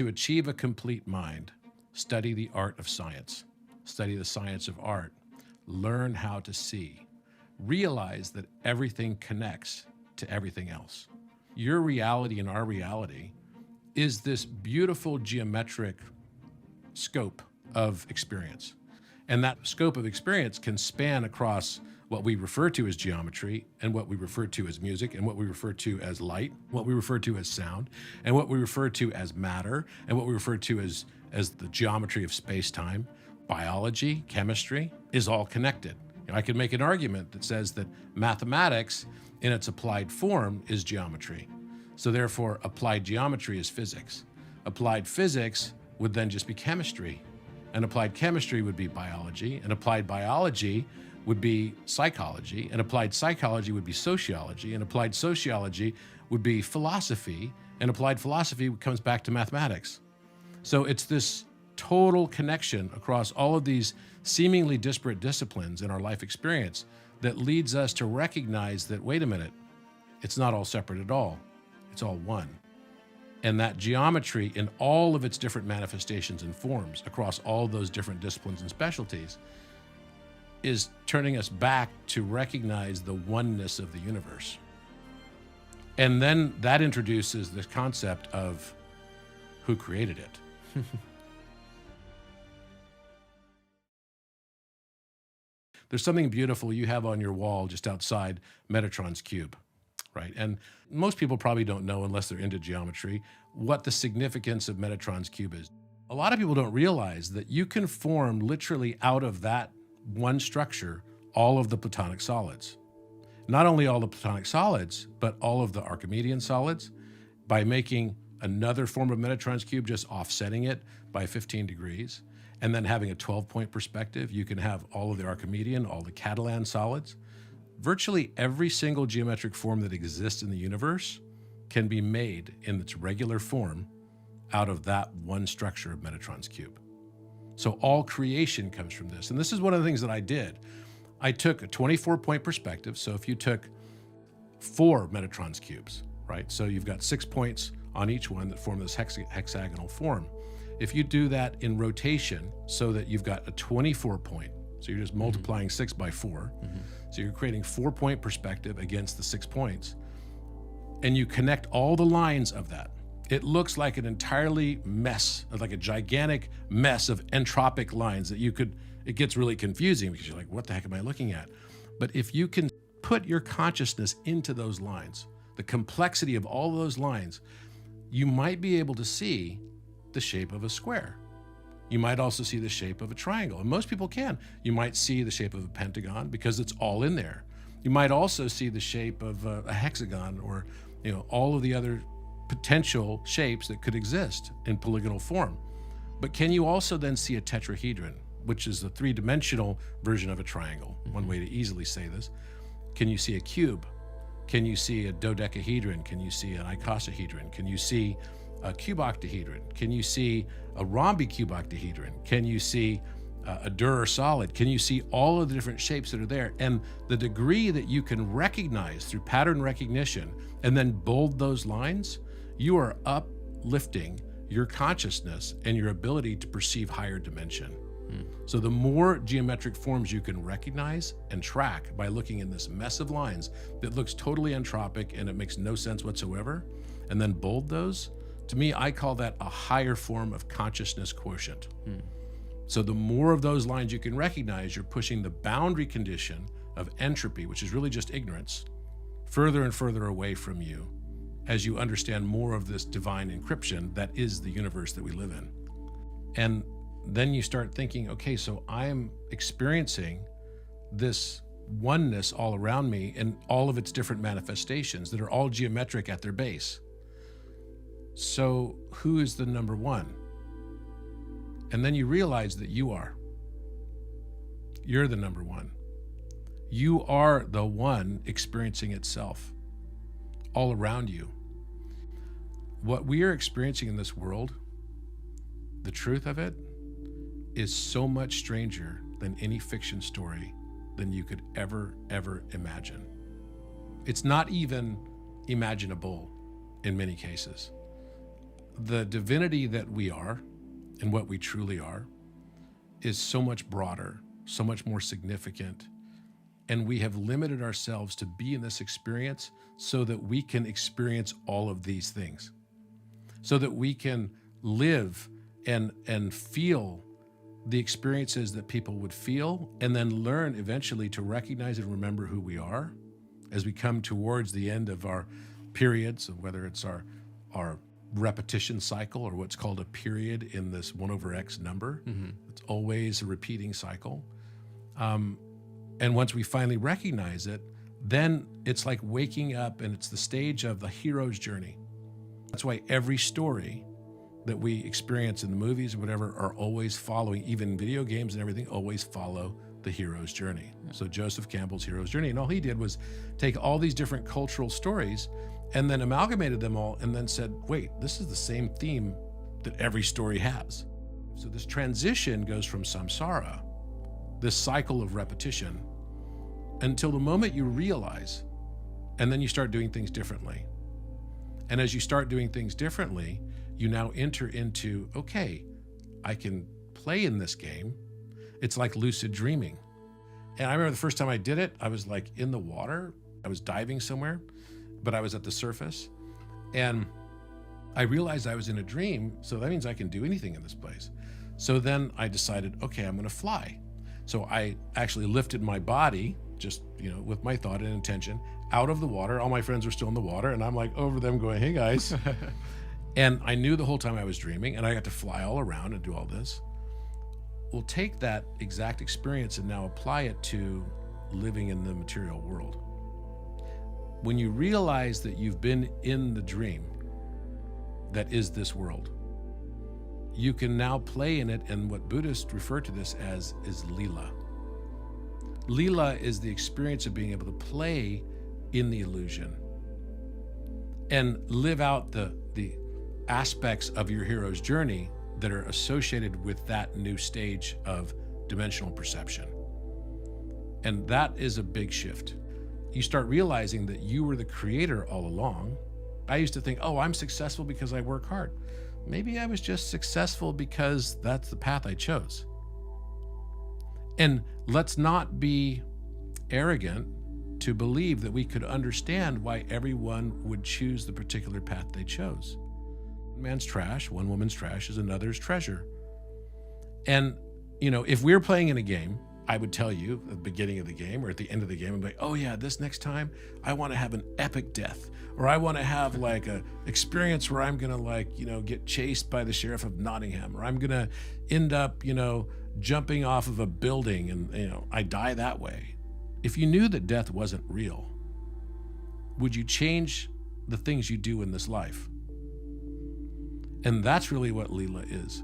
to achieve a complete mind, study the art of science, study the science of art, learn how to see, realize that everything connects to everything else. Your reality and our reality is this beautiful geometric scope of experience. And that scope of experience can span across what we refer to as geometry and what we refer to as music and what we refer to as light, what we refer to as sound, and what we refer to as matter, and what we refer to as the geometry of space-time. Biology, chemistry is all connected. I could make an argument that says that mathematics in its applied form is geometry. So therefore, applied geometry is physics. Applied physics would then just be chemistry. And applied chemistry would be biology. And applied biology would be psychology. And applied psychology would be sociology. And applied sociology would be philosophy. And applied philosophy comes back to mathematics. So it's this total connection across all of these seemingly disparate disciplines in our life experience that leads us to recognize that, wait a minute, it's not all separate at all. It's all one. And that geometry in all of its different manifestations and forms across all those different disciplines and specialties is turning us back to recognize the oneness of the universe. And then that introduces this concept of who created it. There's something beautiful you have on your wall just outside Metatron's cube, right? And most people probably don't know, unless they're into geometry, what the significance of Metatron's cube is. A lot of people don't realize that you can form literally out of that one structure all of the Platonic solids. Not only all the Platonic solids, but all of the Archimedean solids. By making another form of Metatron's cube, just offsetting it by 15 degrees, and then having a 12-point perspective, you can have all of the Archimedean, all the Catalan solids. Virtually every single geometric form that exists in the universe can be made in its regular form out of that one structure of Metatron's cube. So all creation comes from this. And this is one of the things that I did. I took a 24-point perspective. So if you took 4 Metatron's cubes, right? So you've got 6 points on each one that form this hexagonal form. If you do that in rotation so that you've got a 24-point, so you're just multiplying 6 by 4, so you're creating 4-point perspective against the 6 points, and you connect all the lines of that, it looks like an entirely mess, like a gigantic mess of entropic lines that it gets really confusing because you're like, what the heck am I looking at? But if you can put your consciousness into those lines, the complexity of all those lines, you might be able to see the shape of a square. You might also see the shape of a triangle, and most people can. You might see the shape of a pentagon because it's all in there. You might also see the shape of a hexagon, or all of the other potential shapes that could exist in polygonal form. But can you also then see a tetrahedron, which is the 3-dimensional version of a triangle? One way to easily say this. Can you see a cube? Can you see a dodecahedron? Can you see an icosahedron? Can you see a cuboctahedron? Can you see a rhombicuboctahedron? Can you see a Dürer solid? Can you see all of the different shapes that are there? And the degree that you can recognize through pattern recognition and then bold those lines, you are uplifting your consciousness and your ability to perceive higher dimension. So the more geometric forms you can recognize and track by looking in this mess of lines that looks totally entropic and it makes no sense whatsoever, and then bold those, to me, I call that a higher form of consciousness quotient. So the more of those lines you can recognize, you're pushing the boundary condition of entropy, which is really just ignorance, further and further away from you as you understand more of this divine encryption that is the universe that we live in. And then you start thinking, okay, so I'm experiencing this oneness all around me in all of its different manifestations that are all geometric at their base. So who is the number one? And then you realize that you are. You're the number one. You are the one experiencing itself all around you. What we are experiencing in this world, the truth of it, is so much stranger than any fiction story than you could ever imagine. It's not even imaginable in many cases. the divinity that we are and what we truly are is so much broader, so much more significant. And we have limited ourselves to be in this experience so that we can experience all of these things, so that we can live and feel the experiences that people would feel, and then learn eventually to recognize and remember who we are as we come towards the end of our periods, of whether it's our repetition cycle or what's called a period in this 1/x number. It's always a repeating cycle. And once we finally recognize it, then it's like waking up, and it's the stage of the hero's journey. That's why every story that we experience in the movies or whatever are always following, even video games and everything, always follow the hero's journey. So Joseph Campbell's hero's journey. And all he did was take all these different cultural stories and then amalgamated them all and then said, wait, this is the same theme that every story has. So this transition goes from samsara, this cycle of repetition, until the moment you realize, and then you start doing things differently. And as you start doing things differently, you now enter into, okay, I can play in this game. It's like lucid dreaming. And I remember the first time I did it, I was like in the water. I was diving somewhere, but I was at the surface. And I realized I was in a dream, so that means I can do anything in this place. So then I decided, okay, I'm gonna fly. So I actually lifted my body, just, with my thought and intention, out of the water. All my friends were still in the water, and I'm like over them going, hey guys. And I knew the whole time I was dreaming, and I got to fly all around and do all this. We'll take that exact experience and now apply it to living in the material world. When you realize that you've been in the dream that is this world, you can now play in it, and what Buddhists refer to this as is lila. Lila is the experience of being able to play in the illusion and live out the aspects of your hero's journey that are associated with that new stage of dimensional perception. And that is a big shift. You start realizing that you were the creator all along. I used to think, oh, I'm successful because I work hard. Maybe I was just successful because that's the path I chose. And let's not be arrogant to believe that we could understand why everyone would choose the particular path they chose. One man's trash, one woman's trash is another's treasure. And, if we're playing in a game, I would tell you at the beginning of the game or at the end of the game, I'd be like, oh yeah, this next time I want to have an epic death, or I want to have like a experience where I'm going to get chased by the sheriff of Nottingham, or I'm going to end up, jumping off of a building and, I die that way. If you knew that death wasn't real, would you change the things you do in this life? And that's really what Lila is.